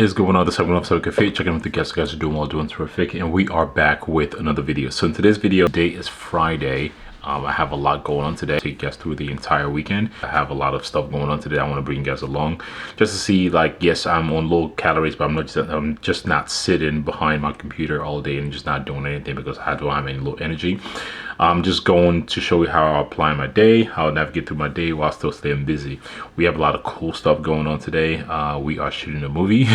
Is going on? This is SAMOK Cafe. Checking with the guests. You guys are doing well, doing terrific, and we are back with another video. So in today's video, today is Friday. I have a lot going on today. Take you guys through the entire weekend. I have a lot of stuff going on today. I want to bring you guys along just to see, like, yes, I'm on low calories, but I'm just not sitting behind my computer all day and just not doing anything because I don't have any low energy. I'm just going to show you how I apply my day, how I navigate through my day while still staying busy. We have a lot of cool stuff going on today. We are shooting a movie,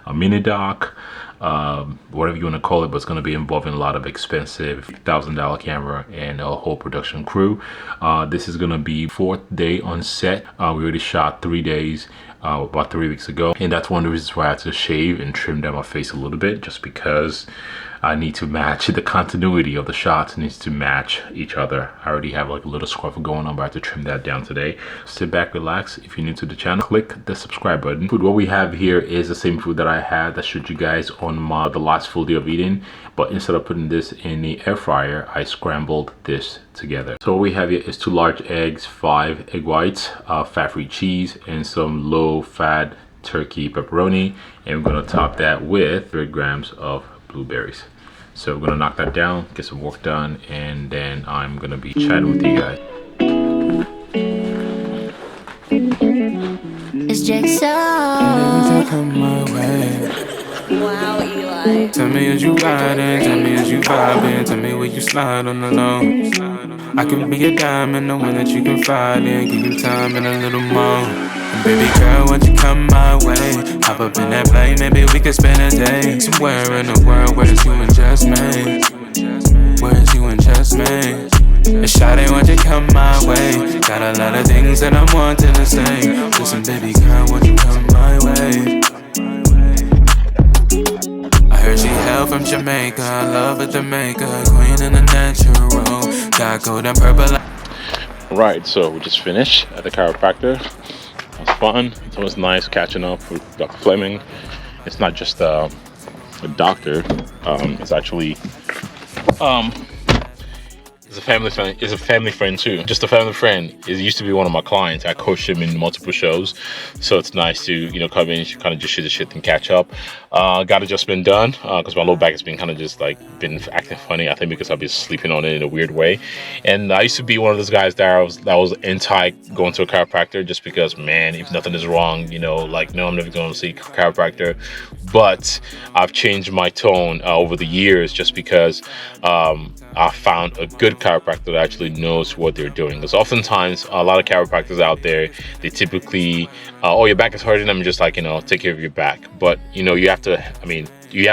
a mini doc, whatever you want to call it, but it's going to be involving a lot of expensive $1,000 camera and a whole production crew. This is going to be 4th day on set. We already shot 3 days. About 3 weeks ago, and that's one of the reasons why I had to shave and trim down my face a little bit, just because I need to match the continuity of the shots. Needs to match each other. I already have like a little scruff going on, but I have to trim that down today. Sit back, relax. If you're new to the channel, click the subscribe button. Food, what we have here is the same food that I had that showed you guys on the last full day of eating, but instead of putting this in the air fryer, I scrambled this together. So what we have here is 2 large eggs, 5 egg whites, fat-free cheese, and some low-fat turkey pepperoni, and we're gonna top that with 3 grams of blueberries. So we're gonna knock that down, get some work done, and then I'm gonna be chatting with you guys. It's Jigsaw. Come my way. Wow, Eli. Tell me as you riding, tell me as you vibing, tell me where you slide on the low. I can be a diamond, the one that you can find in, give you time and a little more. And baby girl, won't you come my way? Hop up in that plane, maybe we could spend a day somewhere in the world where it's you and just me. Where it's you and just me. And shawty, won't you come my way? Got a lot of things that I'm wanting to say. Listen, baby girl, won't you come my way? I heard she hail from Jamaica, I love it, Jamaica, queen in the natural, got gold and purple. Right, so we just finished at the chiropractor. It was fun. It was nice catching up with Dr. Fleming. It's not just a doctor. It's actually it's a family friend. It's a family friend too. Just a family friend. It used to be one of my clients. I coached him in multiple shows, so it's nice to come in and kind of just shoot the shit and catch up. Got it just been done because my low back has been kind of just like been acting funny. I think because I've been sleeping on it in a weird way. And I used to be one of those guys that was anti going to a chiropractor just because, man, if nothing is wrong, like, no, I'm never going to see a chiropractor. But I've changed my tone over the years just because I found a good chiropractor that actually knows what they're doing. Because oftentimes a lot of chiropractors out there, they typically oh, your back is hurting, I'm just like, take care of your back. But you have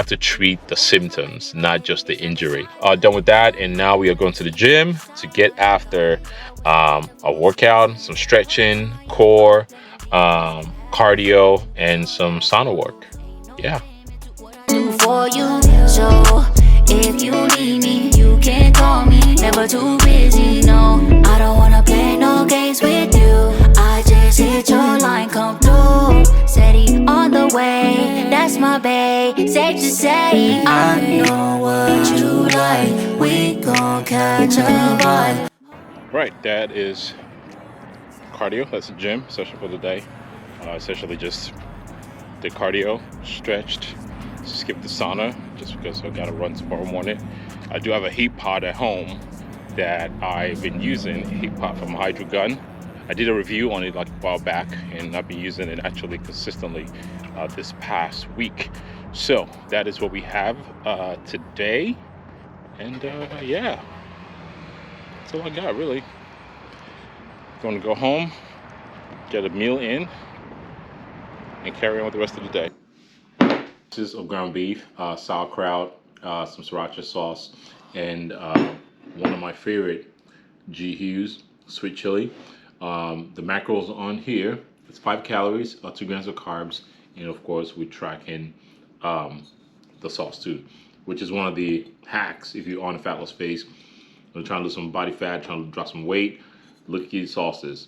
to treat the symptoms, not just the injury. Done with that, and now we are going to the gym to get after a workout, some stretching, core, cardio, and some sauna work. Yeah. Do for you, so if you need me, you can call me. Never too busy, no. I don't wanna play no games with you. I just hit your line, come through. Steady on the way, that's my bae. Safe to say, I know what you like. We gon' catch a vibe. Right, that is cardio. That's a gym session for the day. Essentially just did cardio, stretched, skipped the sauna just because I gotta run tomorrow morning. I do have a heat pad at home that I've been using, a heat pad from Hydro Gun. I did a review on it like a while back, and I've been using it actually consistently this past week. So that is what we have today, and yeah, that's all I got really. Going to go home, get a meal in, and carry on with the rest of the day. Pieces of ground beef, sauerkraut, some sriracha sauce, and one of my favorite G Hughes sweet chili. The macros on here, it's 5 calories, 2 grams of carbs, and of course we're tracking the sauce too, which is one of the hacks if you're on a fat loss phase. I'm trying to lose some body fat, trying to drop some weight. Look at these sauces.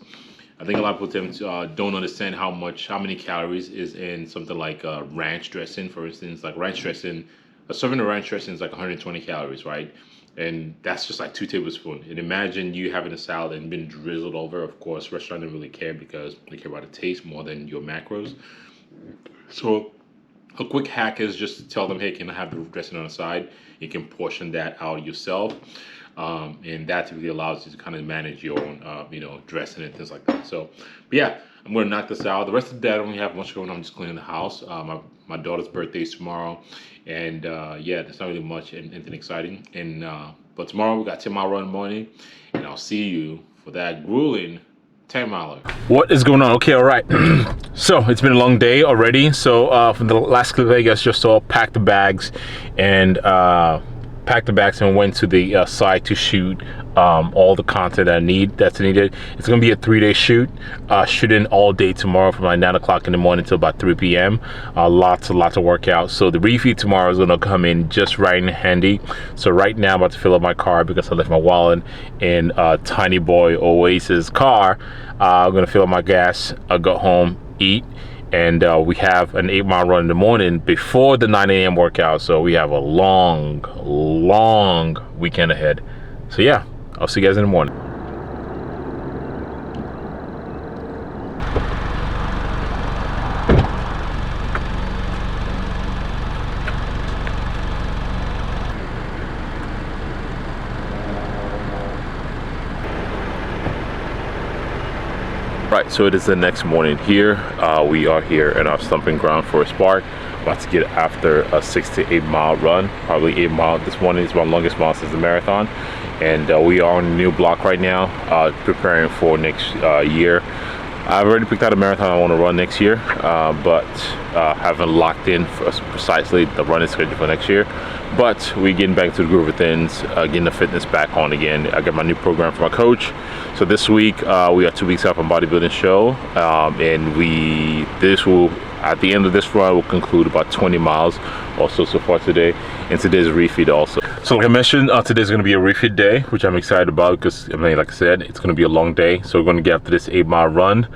I think a lot of people don't understand how many calories is in something like ranch dressing. For instance, like ranch dressing, a serving of ranch dressing is like 120 calories, right? And that's just like 2 tablespoons. And imagine you having a salad and been drizzled over. Of course, restaurants don't really care because they care about the taste more than your macros. So A quick hack is just to tell them, hey, can I have the dressing on the side? You can portion that out yourself. And that typically allows you to kind of manage your own, dressing and things like that. So, but yeah, I'm going to knock this out. The rest of the day, I don't really have much going on. I'm just cleaning the house. My daughter's birthday is tomorrow. And yeah, there's not really much anything exciting. And but tomorrow we got 10-mile run in the morning. And I'll see you for that grueling 10-miler. What is going on? Okay, all right. So it's been a long day already. So from the last clip, I guess just all packed the bags and went to the site to shoot all the content that's needed. It's gonna be a 3-day shoot, shooting all day tomorrow from like 9 o'clock in the morning till about 3 p.m. Lots of workouts. So the refeed tomorrow is gonna come in just right and handy. So right now I'm about to fill up my car because I left my wallet in Tiny Boy Oasis car. I'm gonna fill up my gas. I'll go home, eat, and we have an 8-mile run in the morning before the 9 a.m. workout. So we have a long weekend ahead. So yeah, I'll see you guys in the morning. Right, so it is the next morning here. We are here in our stomping ground for a spark. About to get after a 6 to 8 mile run, probably 8 mile this morning. It's my longest mile since the marathon. And we are on a new block right now, preparing for next year. I've already picked out a marathon I want to run next year, but haven't locked in for precisely the running schedule for next year. But we're getting back to the groove of things, getting the fitness back on again. I got my new program from my coach. So this week we are 2 weeks out from bodybuilding show, and at the end of this run, we'll conclude about 20 miles also so far today, and today's refeed also. So like I mentioned, today's going to be a refeed day, which I'm excited about because, I mean, like I said, it's going to be a long day. So we're going to get after this 8-mile run,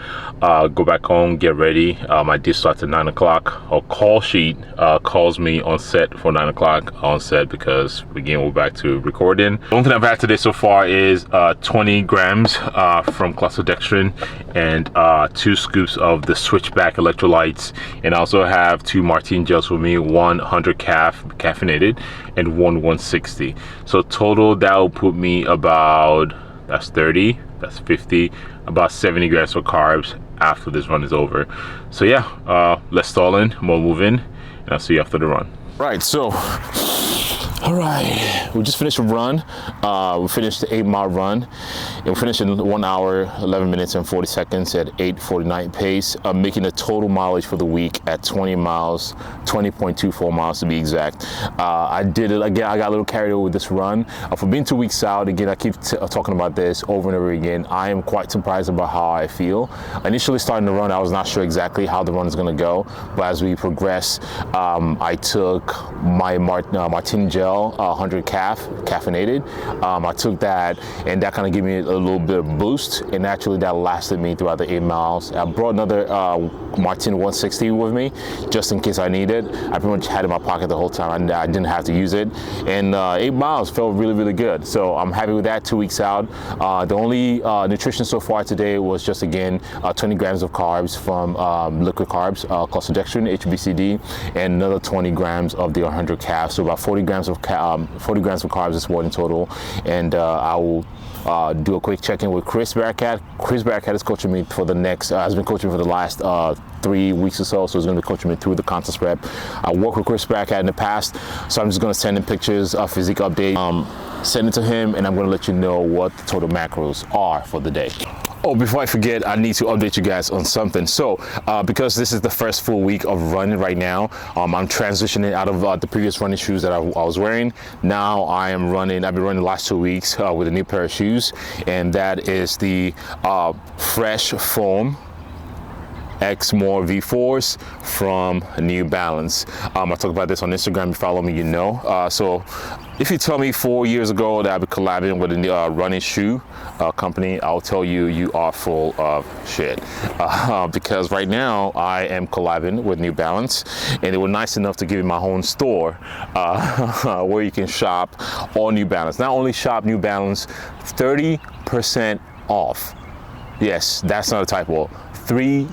go back home, get ready. My dish starts at 9 o'clock. Our call sheet calls me on set for 9 o'clock on set because, again, we're back to recording. The only thing I've had today so far is 20 grams from Clasodextrin and 2 scoops of the Switchback electrolytes. And I also have 2 Martine gels with me, 100 caffeinated and 160. So total that will put me about, that's 30, that's 50, about 70 grams of carbs after this run is over. So yeah, let's stall in, we'll move in, and I'll see you after the run. Right, so all right, we just finished a run. We finished the 8-mile run. And we finished in 1 hour, 11 minutes and 40 seconds at 8:49 pace, making a total mileage for the week at 20 miles, 20.24 miles to be exact. I did it again. I got a little carried away with this run. For being 2 weeks out, again, I keep talking about this over and over again. I am quite surprised about how I feel. Initially starting the run, I was not sure exactly how the run is going to go, but as we progress, I took my Martine gel, 100 caffeinated. I took that, and that kind of gave me a little bit of boost, and actually that lasted me throughout the 8 miles. I brought another Martine 160 with me just in case I need it. I pretty much had it in my pocket the whole time, and I didn't have to use it. And 8 miles felt really good. So I'm happy with that. 2 weeks out. The only nutrition so far today was just, again, 20 grams of carbs from liquid carbs, Clasodextrin, HBCD, and another 20 grams of the 100 calf. So about 40 grams of carbs this morning total. And I will do a quick check-in with Chris Barakat. Chris Barakat is coaching me for the next, has been coaching for the last 3 weeks or so, he's going to be coaching me through the contest prep. I worked with Chris Barakat in the past, so I'm just going to send him pictures of physique update, send it to him, and I'm going to let you know what the total macros are for the day. Oh, before I forget, I need to update you guys on something. So, because this is the first full week of running right now, I'm transitioning out of the previous running shoes that I was wearing. Now I am running, I've been running the last 2 weeks with a new pair of shoes, and that is the Fresh Foam X More V4s from New Balance. I talk about this on Instagram. You follow me, you know. So if you tell me 4 years ago that I'd be collabing with a running shoe company, I'll tell you you are full of shit. Because right now I am collabing with New Balance, and they were nice enough to give me my own store where you can shop all New Balance. Not only shop New Balance, 30% off. Yes, that's not a typo. 30.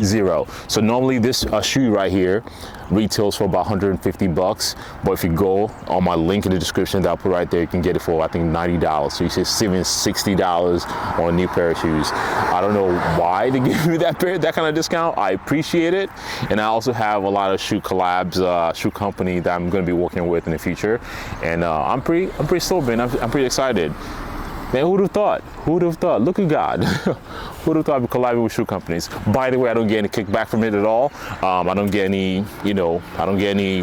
So normally this shoe right here retails for about 150 bucks, but if you go on my link in the description that I'll put right there, you can get it for I think $90. So you should saving $60 on a new pair of shoes. I don't know why they give me that kind of discount. I appreciate it, and I also have a lot of shoe collabs, shoe company that I'm going to be working with in the future, and I'm pretty stoked, man. I'm pretty excited. Man, who would have thought? Who would have thought? Look at God. Who would have thought I'd be collabing with shoe companies? By the way, I don't get any kickback from it at all. I don't get any, you know, I don't get any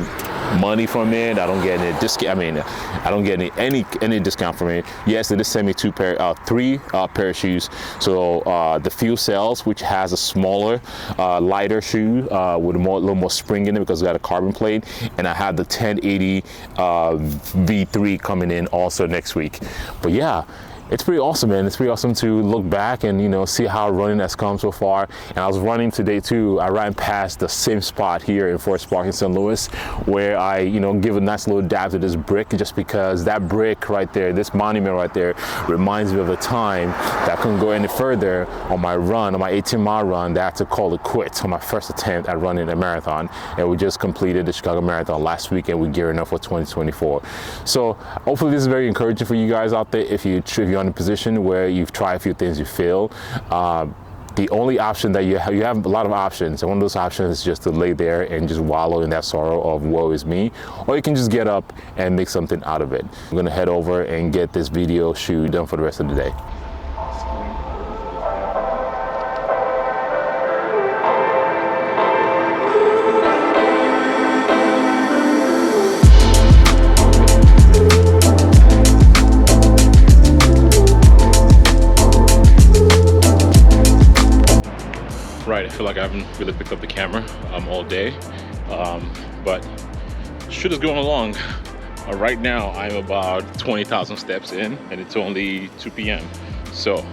money from it. I don't get any discount. I mean, I don't get any discount from it. Yes, they just sent me three pair of shoes. So the Fuel Cells, which has a smaller, lighter shoe with a little more spring in it because it's got a carbon plate, and I have the 1080 V3 coming in also next week. But yeah, it's pretty awesome, man. It's pretty awesome to look back and, you know, see how running has come so far. And I was running today too. I ran past the same spot here in Forest Park in St. Louis, where I, you know, give a nice little dab to this brick, just because that brick right there, this monument right there, reminds me of a time that I couldn't go any further on my run, on my 18-mile run, that I had to call it quits on my first attempt at running a marathon. And we just completed the Chicago Marathon last week, and we're gearing up for 2024. So hopefully this is very encouraging for you guys out there. If you're in a position where you've tried a few things, you fail, the only option that you have a lot of options, and one of those options is just to lay there and just wallow in that sorrow of woe is me, or you can just get up and make something out of it. I'm gonna head over and get this video shoot done for the rest of the day. Right, I feel like I haven't really picked up the camera all day, but shit is going along. Right now I'm about 20,000 steps in, and it's only 2 p.m. So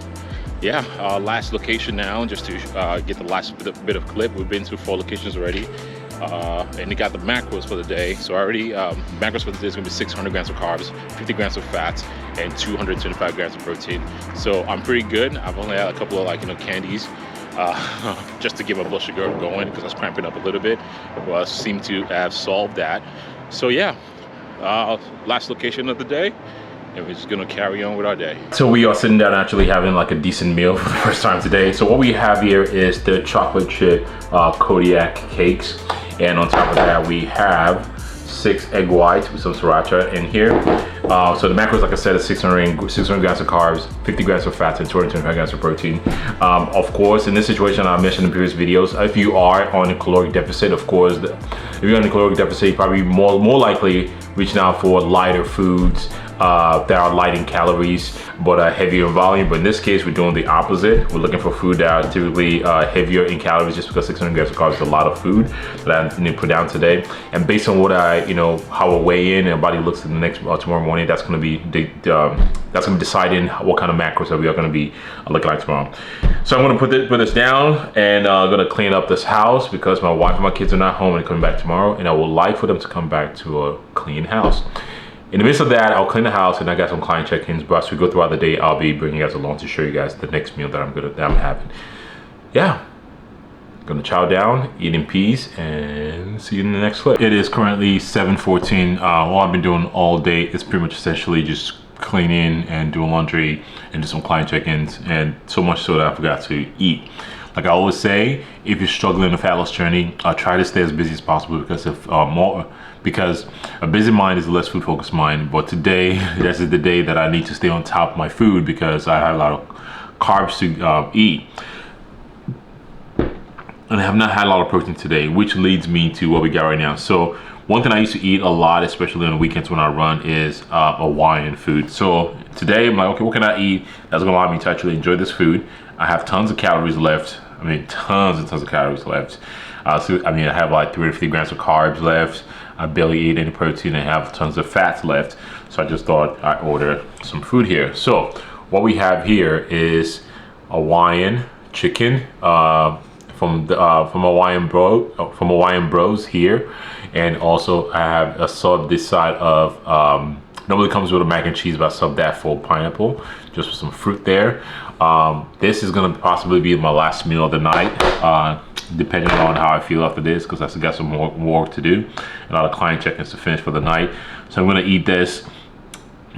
yeah, last location now, just to get the last bit of clip. We've been to 4 locations already, and we got the macros for the day. So already macros for the day is gonna be 600 grams of carbs, 50 grams of fats, and 225 grams of protein. So I'm pretty good. I've only had a couple of, like, you know, candies just to get my blood sugar going because I was cramping up a little bit. Well, I seem to have solved that. So yeah, last location of the day, and we're just gonna carry on with our day. So we are sitting down actually having like a decent meal for the first time today. So what we have here is the chocolate chip Kodiak cakes, and on top of that we have 6 egg whites with some sriracha in here. So the macros, like I said, is 600 grams of carbs, 50 grams of fats, and 225 grams of protein. Of course, in this situation, I mentioned in previous videos, if you are on a caloric deficit, of course, if you're on a caloric deficit, you're probably more likely reaching out for lighter foods that are light in calories but heavier in volume. But in this case, we're doing the opposite. We're looking for food that are typically heavier in calories, just because 600 grams of carbs is a lot of food that I need to put down today. And based on what I, you know, how I weigh in and body looks in the next tomorrow morning, that's going to be deciding what kind of macros that we are going to be looking like tomorrow. So I'm going to put this down, and I'm going to clean up this house because my wife and my kids are not home and coming back tomorrow, and I would like for them to come back to a clean house. In the midst of that, I'll clean the house, and I got some client check-ins. But as we go throughout the day, I'll be bringing you guys along to show you guys the next meal that I'm having. Yeah, gonna chow down, eat in peace, and see you in the next clip. It is currently 7:14. All I've been doing all day is pretty much essentially just cleaning and doing laundry and do some client check-ins, and so much so that I forgot to eat. Like I always say, if you're struggling in a fat loss journey, try to stay as busy as possible, because a busy mind is a less food focused mind. But today, this is the day that I need to stay on top of my food because I have a lot of carbs to eat. And I have not had a lot of protein today, which leads me to what we got right now. So one thing I used to eat a lot, especially on the weekends when I run, is Hawaiian food. So today I'm like, okay, what can I eat that's gonna allow me to actually enjoy this food? I have tons of calories left. I mean, tons and tons of calories left. So I have like 350 grams of carbs left. I barely eat any protein and have tons of fats left. So I just thought I'd order some food here. So what we have here is Hawaiian chicken from Hawaiian Bros here, and also I have a sub this side of Normally comes with a mac and cheese, but I subbed that for pineapple, just with some fruit there. This is gonna possibly be my last meal of the night, depending on how I feel after this, because I still got some more work to do, a lot of client check-ins to finish for the night. So I'm gonna eat this,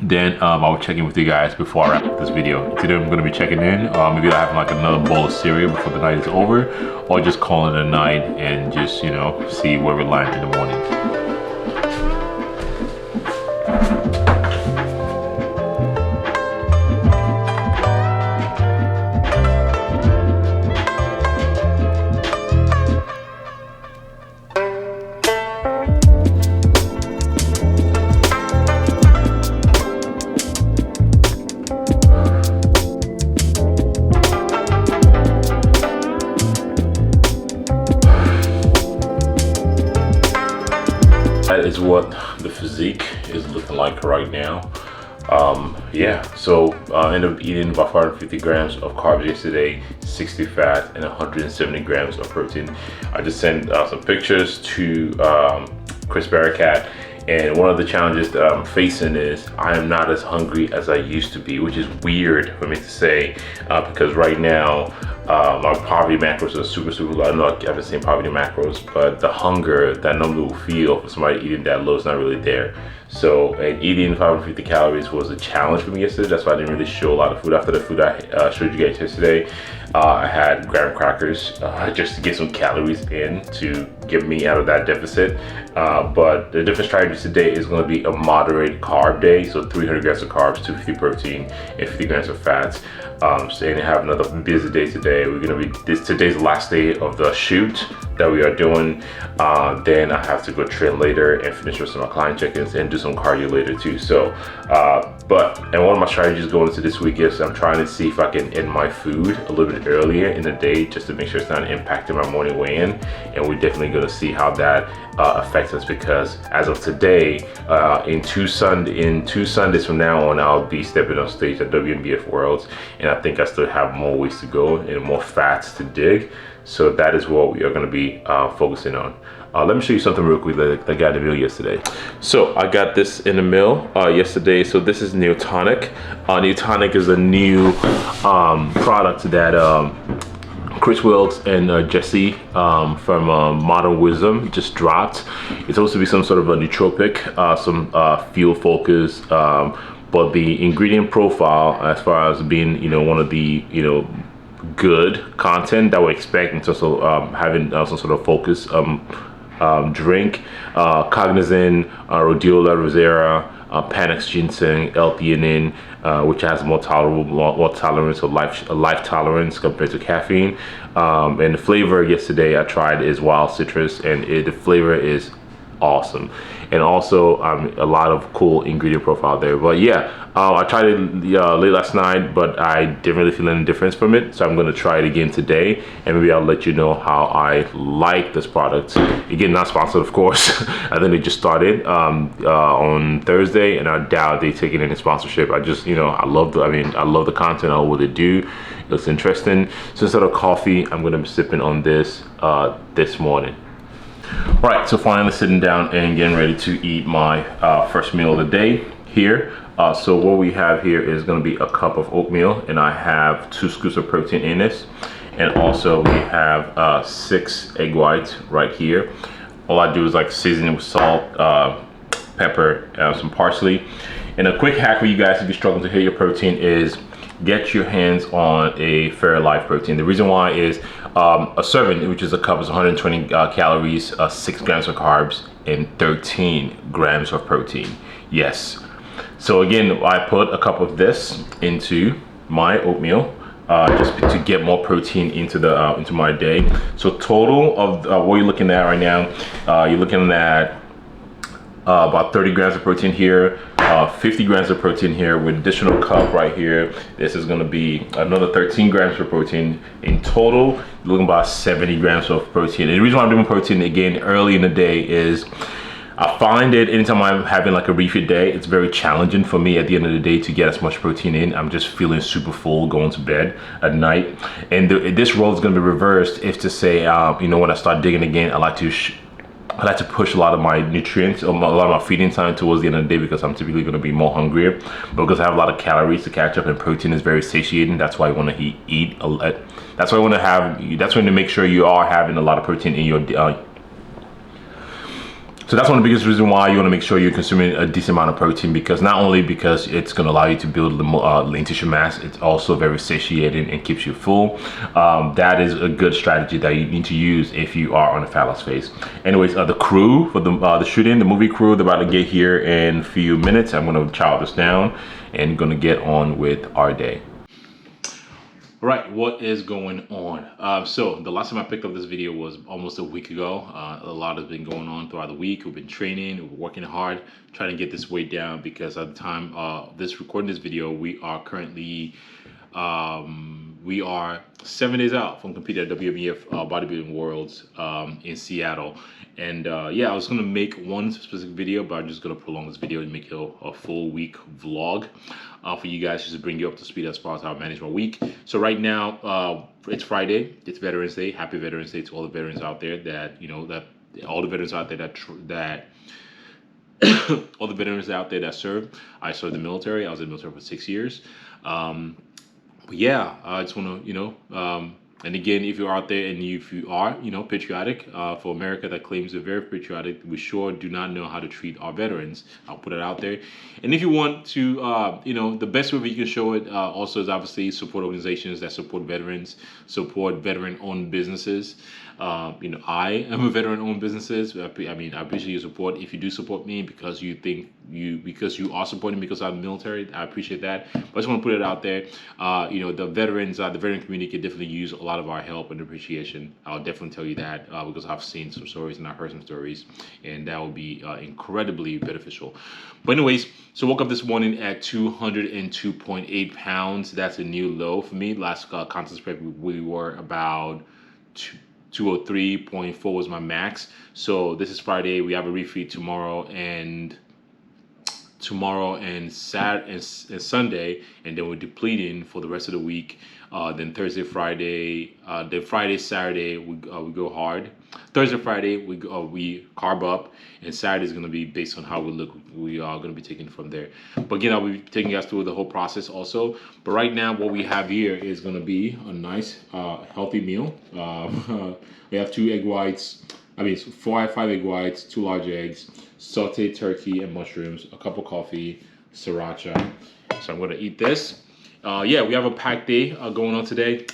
then I'll check in with you guys before I wrap up this video. Today I'm gonna be checking in. Maybe I'll have like another bowl of cereal before the night is over, or just call it a night and just, you know, see where we land in the morning. That is what the physique is looking like right now. Yeah, so I ended up eating about 550 grams of carbs yesterday, 60 fat, and 170 grams of protein. I just sent some pictures to Chris Barricat, and one of the challenges that I'm facing is I am not as hungry as I used to be, which is weird for me to say, because right now my poverty macros are super low. I know I haven't seen poverty macros, but the hunger that I normally will feel for somebody eating that low is not really there. So, and eating 550 calories was a challenge for me yesterday. That's why I didn't really show a lot of food. After the food I showed you guys yesterday, I had graham crackers just to get some calories in to get me out of that deficit. But the different strategy today is going to be a moderate carb day. So 300 grams of carbs, 250 protein, and 50 grams of fats. So and have another busy day today. We're gonna be today's the last day of the shoot that we are doing. Then I have to go train later and finish with some of my client check-ins and do some cardio later too. So, and one of my strategies going into this week is I'm trying to see if I can end my food a little bit earlier in the day, just to make sure it's not impacting my morning weigh-in. And we're definitely gonna see how that affects us, because as of today, in two Sundays from now on, I'll be stepping on stage at WNBF WORLDS, and I think I still have more ways to go and more fats to dig. So that is what we are going to be focusing on. Let me show you something real quick that I got in the mail yesterday. So I got this in the mail yesterday. So this is Neotonic. Neotonic is a new product that Chris Wilkes and Jesse from Modern Wisdom just dropped. It's supposed to be some sort of a nootropic, some fuel focus, but the ingredient profile, as far as being, you know, one of the, you know, good content that we expect in terms of having some sort of focus drink, cognizin, rhodiola rosea, Panax ginseng, L-theanine, which has more tolerance of life tolerance compared to caffeine. And the flavor yesterday I tried is wild citrus, and the flavor is awesome. And also a lot of cool ingredient profile there. But yeah, I tried it late last night, but I didn't really feel any difference from it. So I'm gonna try it again today, and maybe I'll let you know how I like this product. Again, not sponsored, of course. I think they just started on Thursday, and I doubt they taking any sponsorship. I just, you know, I love the content. I love what they do. It looks interesting. So instead of coffee, I'm gonna be sipping on this this morning. All right, so finally sitting down and getting ready to eat my first meal of the day here. So what we have here is going to be a cup of oatmeal, and I have 2 scoops of protein in this, and also we have 6 egg whites right here. All I do is like season it with salt, pepper, some parsley. And a quick hack for you guys if you're struggling to hit your protein is get your hands on a Fairlife protein. The reason why is a serving, which is a cup, is 120 calories, 6 grams of carbs, and 13 grams of protein. Yes. So again, I put a cup of this into my oatmeal just to get more protein into the into my day. So total of what you're looking at right now, you're looking at about 30 grams of protein here, 50 grams of protein here with additional cup right here. This is going to be another 13 grams of protein. In total, you're looking about 70 grams of protein. And the reason why I'm doing protein again early in the day is I find it anytime I'm having like a refeed day, it's very challenging for me at the end of the day to get as much protein in. I'm just feeling super full going to bed at night. And this role is going to be reversed if to say, you know, when I start digging again, I like to I like to push a lot of my nutrients, a lot of my feeding time towards the end of the day because I'm typically going to be more hungrier. But because I have a lot of calories to catch up and protein is very satiating, that's why I want to eat a lot. That's why I want to have. That's when to make sure you are having a lot of protein in your. So that's one of the biggest reasons why you want to make sure you're consuming a decent amount of protein, because not only because it's going to allow you to build lean tissue mass, it's also very satiating and keeps you full. That is a good strategy that you need to use if you are on a fat loss phase. Anyways, the crew for the shooting, the movie crew, they're about to get here in a few minutes. I'm going to chow this down and going to get on with our day. All right, what is going on? So the last time I picked up this video was almost a week ago. A lot has been going on throughout the week. We've been training, we're working hard, trying to get this weight down, because at the time recording this video, we are currently 7 days out from competing at WNBF Bodybuilding Worlds in Seattle. And yeah, I was gonna make one specific video, but I'm just gonna prolong this video and make it a full week vlog for you guys, just to bring you up to speed as far as how I manage my week. So right now, it's Friday, it's Veterans Day. Happy Veterans Day to all the veterans out there that, all the veterans out there all the veterans out there that serve. I served the military. I was in the military for 6 years. But yeah, I just want to, and again, if you're out there and if you are, patriotic for America that claims they're very patriotic, we sure do not know how to treat our veterans. I'll put it out there. And if you want to, the best way you can show it also is obviously support organizations that support veterans, support veteran-owned businesses. I am a veteran-owned businesses. I appreciate your support. If you do support me because you are supporting me because I'm military, I appreciate that. But I just want to put it out there. The veterans, the veteran community could definitely use a lot of our help and appreciation. I'll definitely tell you that because I've seen some stories and I've heard some stories, and that will be incredibly beneficial. But anyways, so woke up this morning at 202.8 pounds. That's a new low for me. Last contest prep, we were about 203.4 was my max. So this is Friday. We have a refeed tomorrow and Saturday and Sunday, and then we're depleting for the rest of the week. Then Thursday, Friday, then Friday, Saturday we go hard. Thursday, Friday we carb up, and Saturday is going to be based on how we look. We are going to be taking from there. But again, I'll be taking you guys through the whole process also. But right now, what we have here is going to be a nice, healthy meal. We have 2 egg whites. 5 egg whites, 2 large eggs, sauteed turkey and mushrooms, a cup of coffee, sriracha. So I'm going to eat this. Yeah, we have a packed day going on today.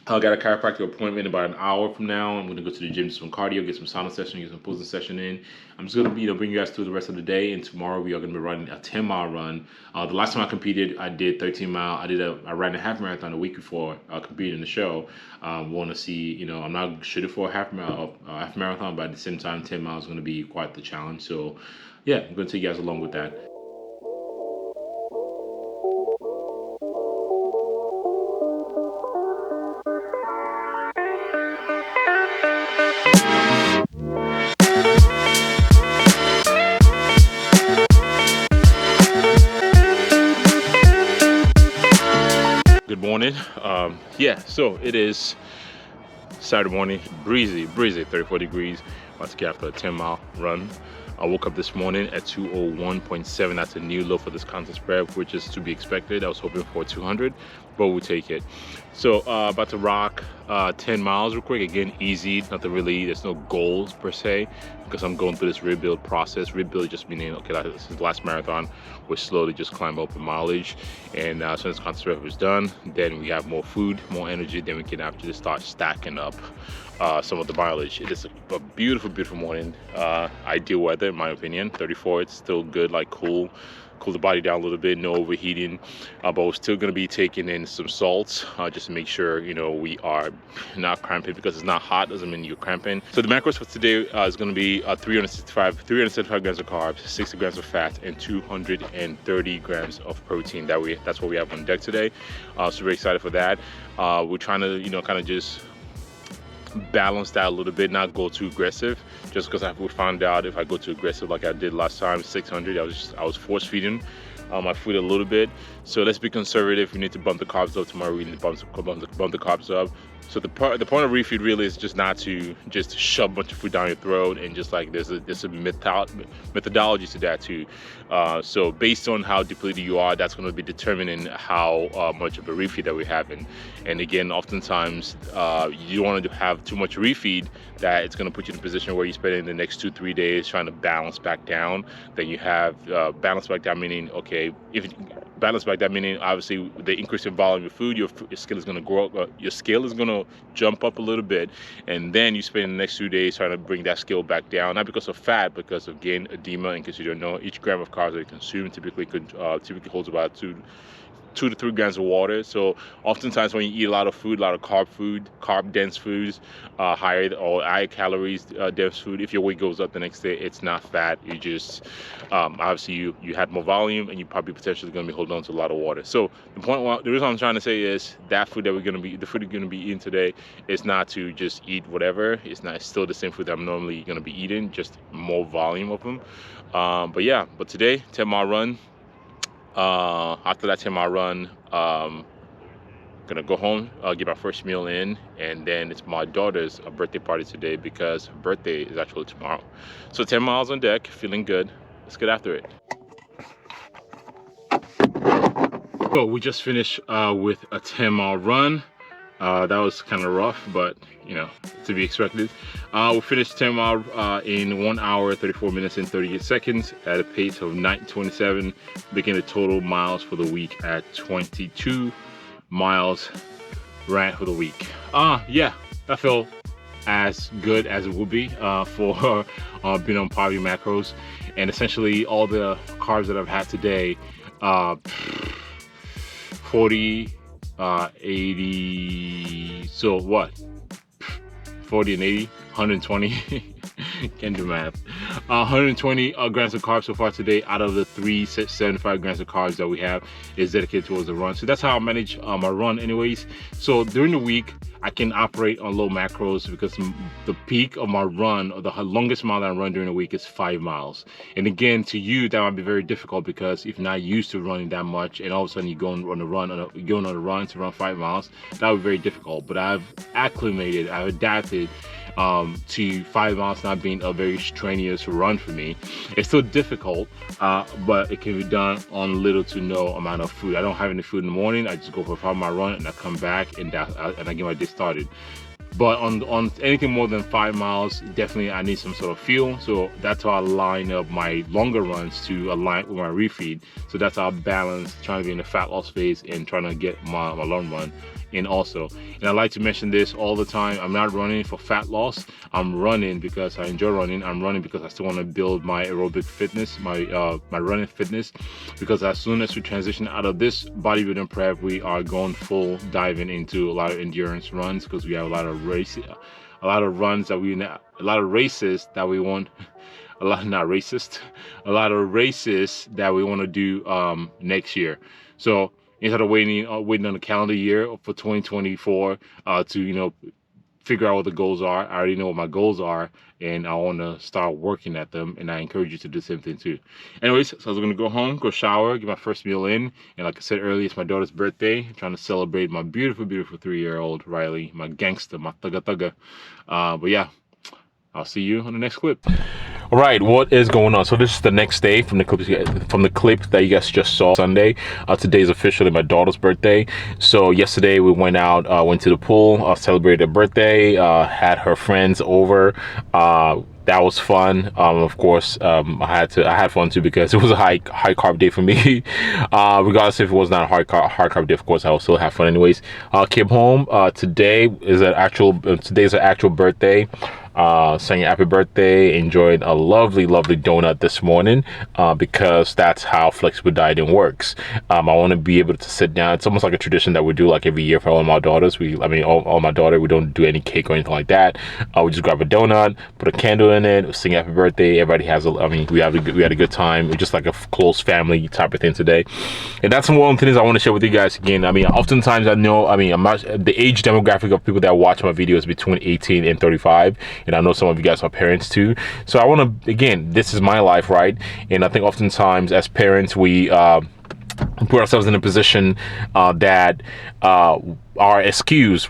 I got a chiropractic appointment about an hour from now. I'm going to go to the gym, do some cardio, get some sauna session, get some posing session in. I'm just going to bring you guys through the rest of the day. And tomorrow we are going to be running a 10-mile run. The last time I competed, I did 13 mile. I ran a half marathon a week before competing in the show. Want to see, I'm not shooting for a half marathon, but at the same time, 10 miles is going to be quite the challenge. So yeah, I'm going to take you guys along with that. Good morning. Yeah, so it is Saturday morning, breezy, 34 degrees. About to get after a 10-mile run. I woke up this morning at 201.7. That's a new low for this contest prep, which is to be expected. I was hoping for 200, but we'll take it. So about to rock 10 miles real quick. Again, easy, nothing really, there's no goals per se, because I'm going through this rebuild process. Rebuild just meaning, okay, this is the last marathon. We're slowly just climb up in mileage. And as soon as contest prep is done, then we have more food, more energy, then we can actually start stacking up some of the mileage. It is a beautiful, beautiful morning. Ideal weather in my opinion. 34, it's still good, like cool the body down a little bit, no overheating, but we're still going to be taking in some salts just to make sure we are not cramping, because it's not hot doesn't mean you're cramping. So the macros for today is going to be 375 grams of carbs, 60 grams of fat, and 230 grams of protein. That's what we have on deck today. So very excited for that. We're trying to kind of just balance that a little bit, not go too aggressive, just because I would find out if I go too aggressive like I did last time, 600, I was force feeding my food a little bit. So let's be conservative. We need to bump the carbs up tomorrow. We need to bump the carbs up. So the point of refeed really is just not to just shove a bunch of food down your throat, and just like there's a methodology to that too. So based on how depleted you are, that's going to be determining how much of a refeed that we're having. And again, oftentimes you don't want to have too much refeed that it's going to put you in a position where you're spending the next 2-3 days trying to balance back down. Then you have balance back down, meaning okay, if balance back down meaning obviously the increase in volume of food, your scale is going to grow up, your scale is going to jump up a little bit, and then you spend the next 2 days trying to bring that scale back down, not because of fat, because of again edema. And because you don't know, each gram of carbs that you consume typically holds about 2 to 3 grams of water. So oftentimes when you eat a lot of food, a lot of carb dense foods, higher calories dense food, if your weight goes up the next day, it's not fat. You just obviously you had more volume, and you probably potentially going to be holding on to a lot of water. So the reason I'm trying to say is that the food you're going to be eating today is not to just eat whatever. It's still the same food that I'm normally going to be eating, just more volume of them. But today, 10-mile run. After that 10-mile run, gonna go home, get my first meal in, and then it's my daughter's birthday party today, because her birthday is actually tomorrow. So 10 miles on deck, feeling good. Let's get after it. So we just finished with a 10-mile run. That was kind of rough, but you know, to be expected. We finished 10 mile in 1 hour, 34 minutes and 38 seconds at a pace of 9:27, making the total miles for the week at 22 miles ran for the week. Yeah, that felt as good as it would be for being on poverty macros. And essentially all the carbs that I've had today, 40, 80, so what? 40 and 80, 120, can't do math. 120 grams of carbs so far today out of the 375 grams of carbs that we have is dedicated towards the run. So that's how I manage my run anyways. So during the week, I can operate on low macros because the peak of my run, or the longest mile that I run during the week, is 5 miles. And again, to you, that might be very difficult because if you're not used to running that much, and all of a sudden you go on a run, to run 5 miles, that would be very difficult. But I've adapted to 5 miles not being a very strenuous run for me. It's still difficult, but it can be done on little to no amount of food. I don't have any food in the morning. I just go for a 5 mile run and I come back and I get my day started. But on anything more than 5 miles, definitely I need some sort of fuel. So that's how I line up my longer runs to align with my refeed. So that's how I balance trying to be in the fat loss phase and trying to get my long run in also. And I like to mention this all the time. I'm not running for fat loss. I'm running because I enjoy running. I'm running because I still want to build my aerobic fitness, my running fitness. Because as soon as we transition out of this bodybuilding prep, we are going full diving into a lot of endurance runs, because we have a lot of races that we want. A lot of races that we want to do next year. So instead of waiting on the calendar year for 2024 to figure out what the goals are, I already know what my goals are, and I want to start working at them. And I encourage you to do the same thing too. Anyways, so I was going to go home, go shower, get my first meal in, and like I said earlier, it's my daughter's birthday. I'm trying to celebrate my beautiful 3-year-old Riley, my gangster, my thugga. But yeah, I'll see you on the next clip. All right, what is going on? So this is the next day from the clip that you guys just saw Sunday. Today is officially my daughter's birthday. So yesterday we went out, went to the pool, celebrated her birthday, had her friends over. That was fun. Of course, I had fun too, because it was a high carb day for me. Regardless if it was not a high carb day, of course I will still have fun anyways. Came home. Today's an actual birthday. Saying happy birthday. Enjoyed a lovely donut this morning, because that's how flexible dieting works. I want to be able to sit down. It's almost like a tradition that we do like every year for all my daughters. All my daughter, we don't do any cake or anything like that. We just grab a donut, put a candle in it, sing happy birthday. Everybody has we had a good time. It's just like a close family type of thing today. And that's one of the things I want to share with you guys again. Oftentimes I'm not the age demographic of people that watch my videos between 18 and 35. and I know some of you guys are parents too. So I want to, again, this is my life, right? And I think oftentimes as parents, we put ourselves in a position that our excuses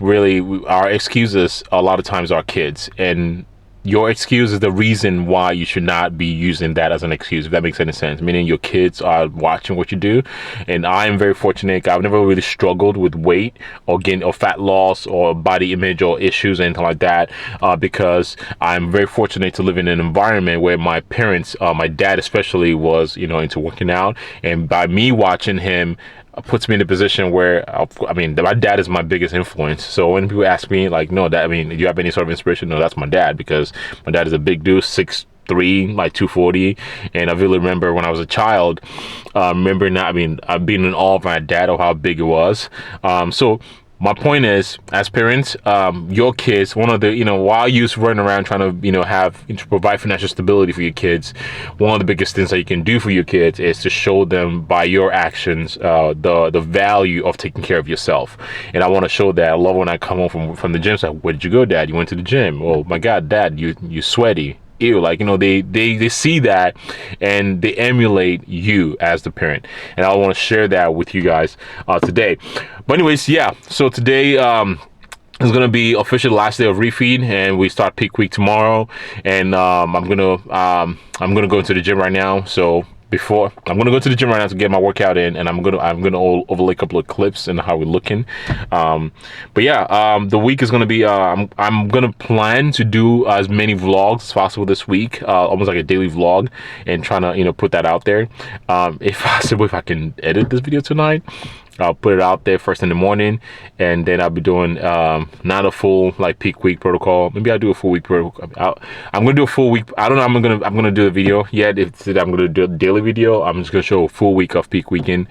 a lot of times are kids, and your excuse is the reason why you should not be using that as an excuse, if that makes any sense. Meaning your kids are watching what you do. And I am very fortunate. I've never really struggled with weight or gain or fat loss or body image or issues or anything like that, because I'm very fortunate to live in an environment where my parents, my dad especially, was, you know, into working out. And by me watching him, puts me in a position where I mean, my dad is my biggest influence. So when people ask me like, no, that, I mean, do you have any sort of inspiration? No, that's my dad, because my dad is a big dude, 6'3", like 240. And I really remember when I was a child, I've been in awe of my dad, of how big it was. So my point is, as parents, your kids, one of the, you know, while you run around trying to, you know, to provide financial stability for your kids, one of the biggest things that you can do for your kids is to show them by your actions the value of taking care of yourself. And I want to show that. I love when I come home from the gym. So, where did you go, Dad? You went to the gym. Oh my God, Dad, you sweaty. Ew. Like, you know, they see that and they emulate you as the parent, and I want to share that with you guys today. But anyways, yeah, so today it's gonna be officially the last day of refeed, and we start peak week tomorrow. And I'm gonna go into the gym right now. So before I'm gonna go to the gym right now to get my workout in, and I'm gonna overlay a couple of clips and how we're looking. But yeah, the week is gonna be I'm gonna plan to do as many vlogs as possible this week, almost like a daily vlog, and trying to, you know, put that out there. If possible, if I can edit this video tonight, I'll put it out there first in the morning, and then I'll be doing not a full like peak week protocol. Maybe I'll do a full week protocol. I'm gonna do a full week. I don't know. I'm gonna do a video yet. If I'm gonna do a daily video, I'm just gonna show a full week of peak weekend,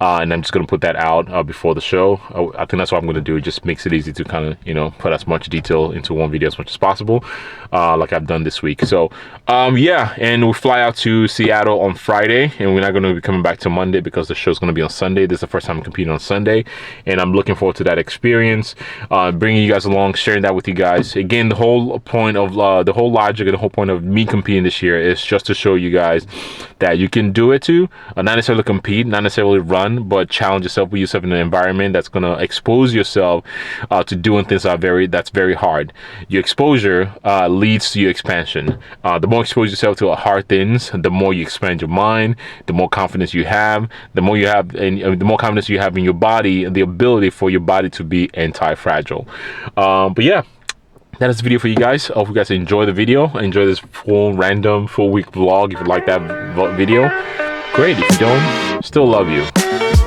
and I'm just gonna put that out before the show. I think that's what I'm gonna do. It just makes it easy to kind of, you know, put as much detail into one video as much as possible, like I've done this week. So yeah, and we fly out to Seattle on Friday, and we're not gonna be coming back to Monday because the show's gonna be on Sunday. This is the first time I'm competing on Sunday, and I'm looking forward to that experience, bringing you guys along, sharing that with you guys. Again, the whole point of the whole logic and the whole point of me competing this year is just to show you guys that you can do it too. Not necessarily compete, not necessarily run, but challenge yourself, put yourself in an environment that's gonna expose yourself to doing things that's very hard. Your exposure leads to your expansion. The more expose yourself to hard things, the more you expand your mind, the more confidence you have, the more confidence you have in your body, and the ability for your body to be anti-fragile. But yeah, that is the video for you guys. I hope you guys enjoy the video, enjoy this full week vlog. If you like that video, great. If you don't, still love you.